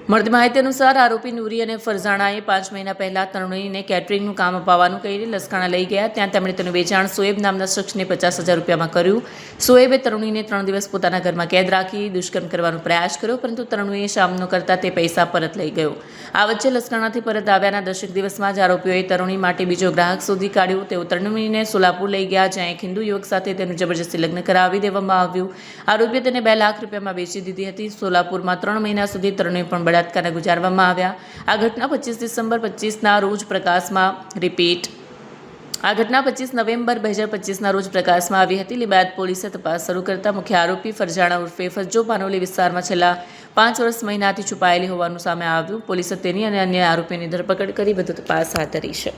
મળતી માહિતી અનુસાર આરોપી નૂરી અને ફરઝાણાએ 5 મહિના પહેલા તરુણીને કેટરિંગનું કામ અપાવવાનું કહીને લસકાણા લઈ ગયા. ત્યાં તેમણે તેનું વેચાણ સોએબ નામના શખ્સને 50,000 રૂપિયામાં કર્યું. સોએબે તરુણીને 3 દિવસ પોતાના ઘરમાં કેદ રાખી દુષ્કર્મ કરવાનો પ્રયાસ કર્યો, પરંતુ તરુણીએ સામનો કરતા તે પૈસા પરત લઈ ગયો. આ વચ્ચે લસકાણાથી પરત આવ્યાના 10 દિવસમાં જ આરોપીઓએ તરુણી માટે બીજો ગ્રાહક શોધી કાઢ્યો. તેઓ તરુણીને સોલાપુર લઈ ગયા, જ્યાં એક હિન્દુ યુવક સાથે તેનું જબરજસ્તી લગ્ન કરાવી દેવામાં આવ્યું. આરોપીએ તેને 2 લાખ રૂપિયામાં વેચી દીધી હતી. સોલાપુરમાં 3 મહિના સુધી તરુણી પણ બળાત્કારના ગુજારવામાં આવ્યા. આ ઘટના 25 ડિસેમ્બર 25ના રોજ પ્રકાશમાં આ ઘટના 25 નવેમ્બર 2025ના રોજ પ્રકાશમાં આવી હતી. લિંબાયત પોલીસે તપાસ શરૂ કરતા મુખ્ય આરોપી ફરઝાણા ઉર્ફે ફજ્જો પાનોલી વિસ્તારમાં છેલ્લા 5 વર્ષ મહિનાથી છુપાયેલી હોવાનું સામે આવ્યું. પોલીસે તેની અને અન્ય આરોપીની ધરપકડ કરી વધુ તપાસ હાથ ધરી છે.